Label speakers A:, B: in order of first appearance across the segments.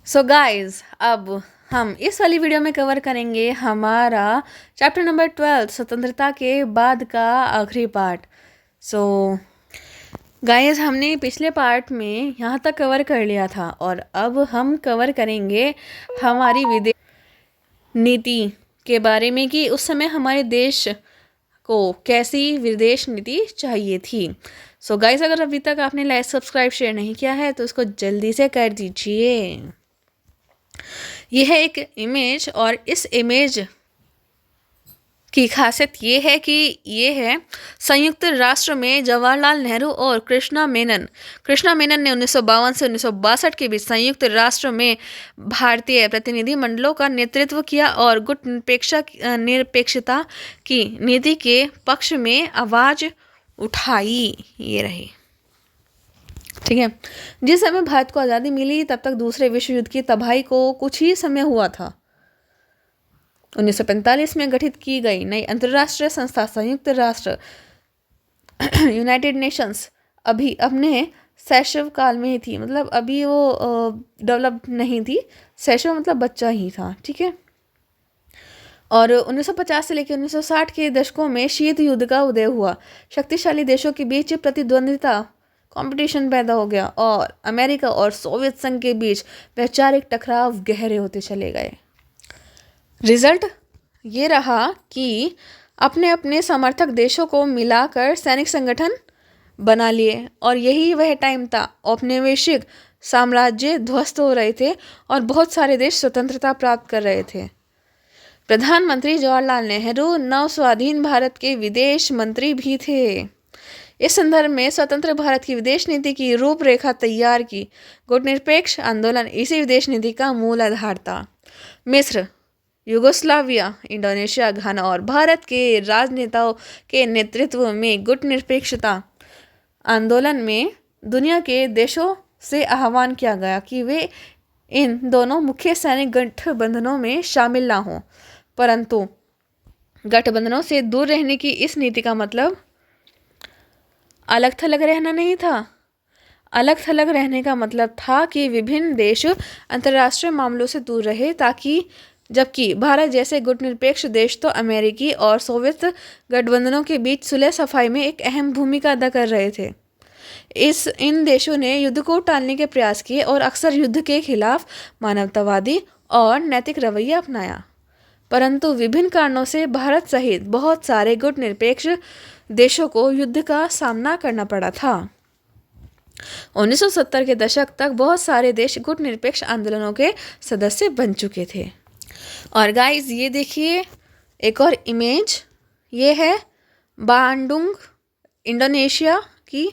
A: So guys, अब हम इस वाली वीडियो में कवर करेंगे हमारा चैप्टर नंबर 12 स्वतंत्रता के बाद का आखिरी पार्ट। सो गाइस, हमने पिछले पार्ट में यहाँ तक कवर कर लिया था और अब हम कवर करेंगे हमारी विदेश नीति के बारे में कि उस समय हमारे देश को कैसी विदेश नीति चाहिए थी। सो गाइस, अगर अभी तक आपने लाइक सब्सक्राइब शेयर नहीं किया है तो इसको जल्दी से कर दीजिए। यह है एक इमेज और इस इमेज की खासियत ये है कि ये है संयुक्त राष्ट्र में जवाहरलाल नेहरू और कृष्णा मेनन ने 1952 से 1962 के बीच संयुक्त राष्ट्र में भारतीय प्रतिनिधिमंडलों का नेतृत्व किया और गुट निरपेक्षता की नीति के पक्ष में आवाज उठाई। ये रही, ठीक है। जिस समय भारत को आज़ादी मिली तब तक दूसरे विश्व युद्ध की तबाही को कुछ ही समय हुआ था। 1945 में गठित की गई नई अंतर्राष्ट्रीय संस्था संयुक्त राष्ट्र यूनाइटेड नेशंस अभी अपने शैशव काल में ही थी, मतलब अभी वो डेवलप नहीं थी। शैशव मतलब बच्चा ही था, ठीक है। और 1950 से लेकर 1960 के दशकों में शीत युद्ध का उदय हुआ। शक्तिशाली देशों के बीच प्रतिद्वंदिता कंपटीशन पैदा हो गया और अमेरिका और सोवियत संघ के बीच वैचारिक टकराव गहरे होते चले गए। रिजल्ट ये रहा कि अपने अपने समर्थक देशों को मिलाकर सैनिक संगठन बना लिए और यही वह टाइम था औपनिवेशिक साम्राज्य ध्वस्त हो रहे थे और बहुत सारे देश स्वतंत्रता प्राप्त कर रहे थे। प्रधानमंत्री जवाहरलाल नेहरू नव स्वाधीन भारत के विदेश मंत्री भी थे। इस संदर्भ में स्वतंत्र भारत की विदेश नीति की रूपरेखा तैयार की। गुटनिरपेक्ष आंदोलन इसी विदेश नीति का मूल आधार था। मिस्र, यूगोस्लाविया, इंडोनेशिया, घाना और भारत के राजनेताओं के नेतृत्व में गुटनिरपेक्षता आंदोलन में दुनिया के देशों से आह्वान किया गया कि वे इन दोनों मुख्य सैनिक गठबंधनों में शामिल ना हों। परंतु गठबंधनों से दूर रहने की इस नीति का मतलब अलग थलग रहना नहीं था। अलग थलग रहने का मतलब था कि विभिन्न देश अंतर्राष्ट्रीय मामलों से दूर रहे, ताकि जबकि भारत जैसे गुटनिरपेक्ष देश तो अमेरिकी और सोवियत गठबंधनों के बीच सुलह सफाई में एक अहम भूमिका अदा कर रहे थे। इन देशों ने युद्ध को टालने के प्रयास किए और अक्सर युद्ध के खिलाफ मानवतावादी और नैतिक रवैया अपनाया। परंतु विभिन्न कारणों से भारत सहित बहुत सारे गुटनिरपेक्ष देशों को युद्ध का सामना करना पड़ा था। 1970 के दशक तक बहुत सारे देश गुटनिरपेक्ष आंदोलनों के सदस्य बन चुके थे। और गाइस, ये देखिए एक और इमेज, ये है बांडुंग इंडोनेशिया की,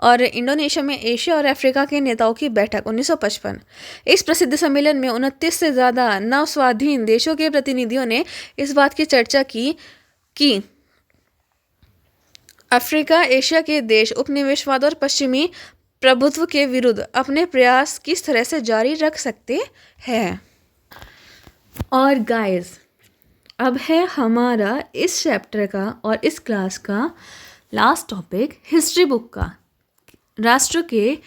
A: और इंडोनेशिया में एशिया और अफ्रीका के नेताओं की बैठक 1955। इस प्रसिद्ध सम्मेलन में 29 से ज़्यादा नव स्वाधीन देशों के प्रतिनिधियों ने इस बात की चर्चा की कि अफ्रीका एशिया के देश उपनिवेशवाद और पश्चिमी प्रभुत्व के विरुद्ध अपने प्रयास किस तरह से जारी रख सकते हैं। और गाइस, अब है हमारा इस चैप्टर का और इस क्लास का लास्ट टॉपिक, हिस्ट्री बुक का, राष्ट्र के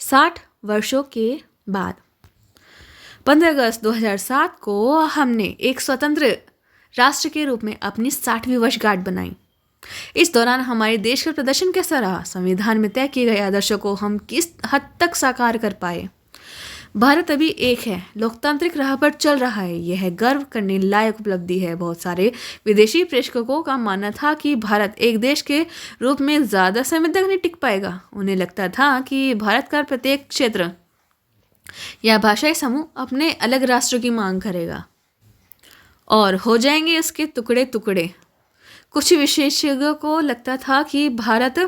A: 60 वर्षों के बाद। 15 अगस्त 2007 को हमने एक स्वतंत्र राष्ट्र के रूप में अपनी 60वीं वर्षगांठ बनाई। इस दौरान हमारे देश का प्रदर्शन कैसा रहा, संविधान में तय किए गए आदर्शों को हम किस हद तक साकार कर पाए। भारत अभी एक है, लोकतांत्रिक राह पर चल रहा है। यह गर्व करने लायक उपलब्धि है। बहुत सारे विदेशी प्रेक्षकों का मानना था कि भारत एक देश के रूप में ज़्यादा समय तक नहीं टिक पाएगा। उन्हें लगता था कि भारत का प्रत्येक क्षेत्र या भाषाई समूह अपने अलग राष्ट्र की मांग करेगा और हो जाएंगे उसके टुकड़े टुकड़े। कुछ विशेषज्ञों को लगता था कि भारत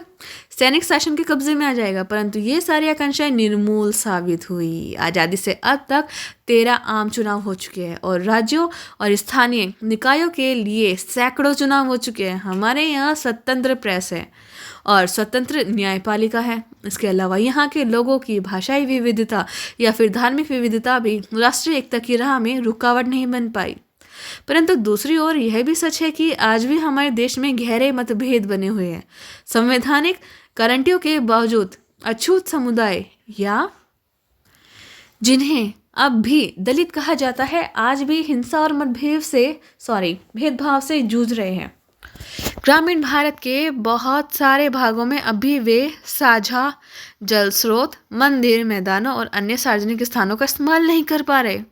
A: सैनिक शासन के कब्जे में आ जाएगा, परंतु ये सारी आकांक्षाएं निर्मूल साबित हुई। आज़ादी से अब तक 13 आम चुनाव हो चुके हैं और राज्यों और स्थानीय निकायों के लिए सैकड़ों चुनाव हो चुके हैं। हमारे यहाँ स्वतंत्र प्रेस है और स्वतंत्र न्यायपालिका है। इसके अलावा यहाँ के लोगों की भाषाई विविधता या फिर धार्मिक विविधता भी राष्ट्रीय एकता की राह में रुकावट नहीं बन पाई। परंतु दूसरी ओर यह भी सच है कि आज भी हमारे देश में गहरे मतभेद बने हुए हैं। संवैधानिक गारंटियों के बावजूद अछूत समुदाय या जिन्हें अब भी दलित कहा जाता है, आज भी हिंसा और भेदभाव से जूझ रहे हैं। ग्रामीण भारत के बहुत सारे भागों में अभी वे साझा जल स्रोत, मंदिर, मैदानों और अन्य सार्वजनिक स्थानों का इस्तेमाल नहीं कर पा रहे।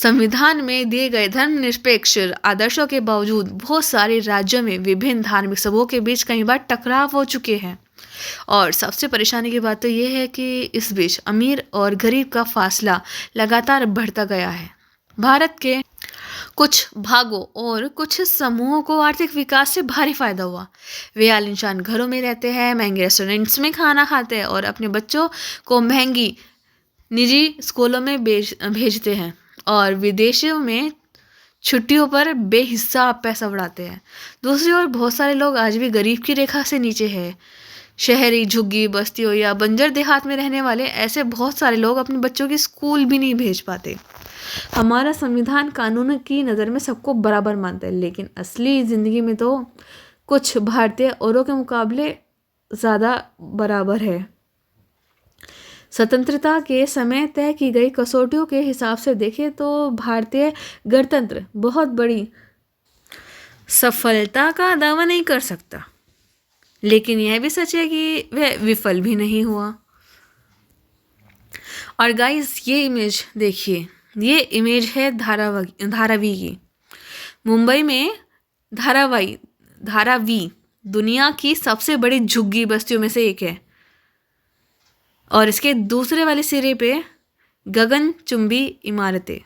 A: संविधान में दिए गए धर्मनिरपेक्ष आदर्शों के बावजूद बहुत सारे राज्यों में विभिन्न धार्मिक समूहों के बीच कई बार टकराव हो चुके हैं। और सबसे परेशानी की बात तो यह है कि इस बीच अमीर और गरीब का फासला लगातार बढ़ता गया है। भारत के कुछ भागों और कुछ समूहों को आर्थिक विकास से भारी फायदा हुआ। वे आलीशान घरों में रहते हैं, महंगे रेस्टोरेंट्स में खाना खाते हैं और अपने बच्चों को महंगी निजी स्कूलों में भेजते हैं और विदेशों में छुट्टियों पर बेहिसाब पैसा उड़ाते हैं। दूसरी ओर बहुत सारे लोग आज भी गरीब की रेखा से नीचे हैं। शहरी झुग्गी बस्तियों या बंजर देहात में रहने वाले ऐसे बहुत सारे लोग अपने बच्चों की स्कूल भी नहीं भेज पाते। हमारा संविधान कानून की नज़र में सबको बराबर मानता है, लेकिन असली ज़िंदगी में तो कुछ भारतीय औरों के मुकाबले ज़्यादा बराबर है। स्वतंत्रता के समय तय की गई कसौटियों के हिसाब से देखें तो भारतीय गणतंत्र बहुत बड़ी सफलता का दावा नहीं कर सकता, लेकिन यह भी सच है कि वह विफल भी नहीं हुआ। और गाइस, ये इमेज देखिए, ये इमेज है धारावी की। मुंबई में धारावी दुनिया की सबसे बड़ी झुग्गी बस्तियों में से एक है और इसके दूसरे वाले सिरे पे गगनचुंबी इमारतें।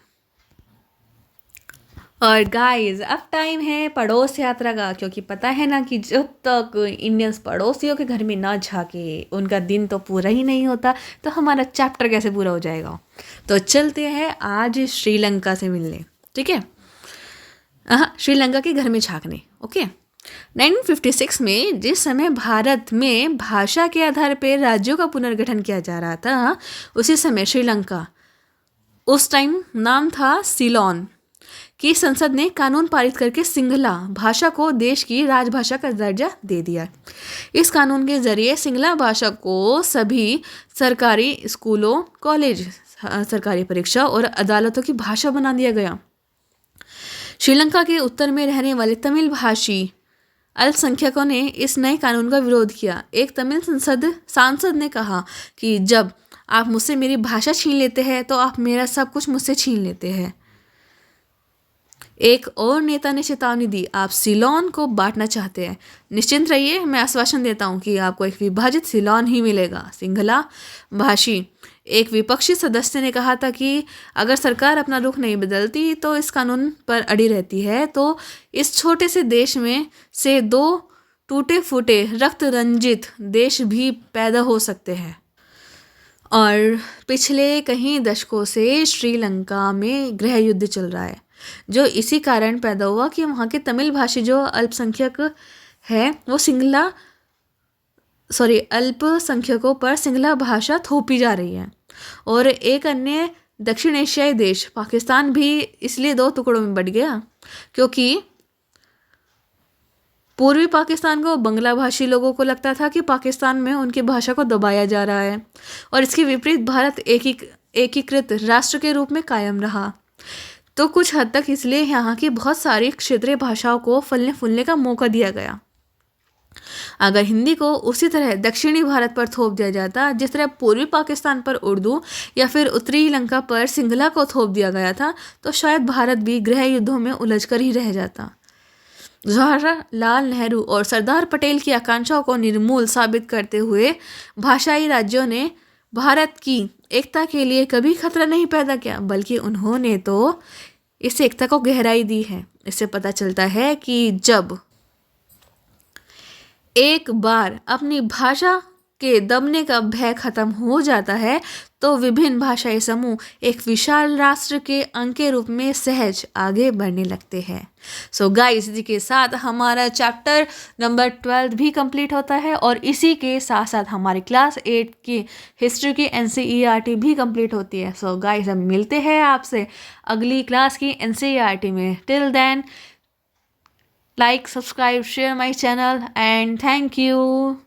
A: और गाइस, अब टाइम है पड़ोस यात्रा का, क्योंकि पता है ना कि जब तक इंडियंस पड़ोसियों के घर में ना झाके उनका दिन तो पूरा ही नहीं होता, तो हमारा चैप्टर कैसे पूरा हो जाएगा। तो चलते हैं आज श्रीलंका से मिलने, ठीक है। श्रीलंका के घर में झांकने, ओके। 1956 में जिस समय भारत में भाषा के आधार पर राज्यों का पुनर्गठन किया जा रहा था, उसी समय श्रीलंका, उस टाइम नाम था सीलोन, की संसद ने कानून पारित करके सिंगला भाषा को देश की राजभाषा का दर्जा दे दिया। इस कानून के जरिए सिंगला भाषा को सभी सरकारी स्कूलों, कॉलेज, सरकारी परीक्षा और अदालतों की भाषा बना दिया गया। श्रीलंका के उत्तर में रहने वाले तमिल भाषी अल्पसंख्यकों ने इस नए कानून का विरोध किया। एक तमिल सांसद ने कहा कि जब आप मुझसे मेरी भाषा छीन लेते हैं तो आप मेरा सब कुछ मुझसे छीन लेते हैं। एक और नेता ने चेतावनी दी, आप सीलोन को बांटना चाहते हैं, निश्चिंत रहिए, मैं आश्वासन देता हूं कि आपको एक विभाजित सीलोन ही मिलेगा। सिंगला भाषी एक विपक्षी सदस्य ने कहा था कि अगर सरकार अपना रुख नहीं बदलती तो इस कानून पर अड़ी रहती है तो इस छोटे से देश में से दो टूटे फूटे रक्त रंजित देश भी पैदा हो सकते हैं। और पिछले कई दशकों से श्रीलंका में गृह युद्ध चल रहा है, जो इसी कारण पैदा हुआ कि वहाँ के तमिल भाषी जो अल्पसंख्यक है वो अल्पसंख्यकों पर सिंगला भाषा थोपी जा रही है। और एक अन्य दक्षिण एशियाई देश पाकिस्तान भी इसलिए दो टुकड़ों में बट गया क्योंकि पूर्वी पाकिस्तान को बंगला भाषी लोगों को लगता था कि पाकिस्तान में उनकी भाषा को दबाया जा रहा है और इसके विपरीत भारत एकीकृत राष्ट्र के रूप में कायम रहा। तो कुछ हद तक इसलिए यहाँ की बहुत सारी क्षेत्रीय भाषाओं को फलने फूलने का मौका दिया गया। अगर हिंदी को उसी तरह दक्षिणी भारत पर थोप दिया जाता जिस तरह पूर्वी पाकिस्तान पर उर्दू या फिर उत्तरी लंका पर सिंगला को थोप दिया गया था, तो शायद भारत भी गृह युद्धों में उलझकर ही रह जाता। जवाहरलाल नेहरू और सरदार पटेल की आकांक्षाओं को निर्मूल साबित करते हुए भाषाई राज्यों ने भारत की एकता के लिए कभी खतरा नहीं पैदा किया, बल्कि उन्होंने तो इस एकता को गहराई दी है। इससे पता चलता है कि जब एक बार अपनी भाषा के दबने का भय खत्म हो जाता है तो विभिन्न भाषाई समूह एक विशाल राष्ट्र के अंग के रूप में सहज आगे बढ़ने लगते हैं। सो गाइस, इसी के साथ हमारा चैप्टर नंबर 12 भी कंप्लीट होता है और इसी के साथ साथ हमारी क्लास 8 की हिस्ट्री की NCERT भी कंप्लीट होती है। सो गाइस, हम मिलते हैं आपसे अगली क्लास की NCERT में। Till then, like, subscribe, share my channel and thank you.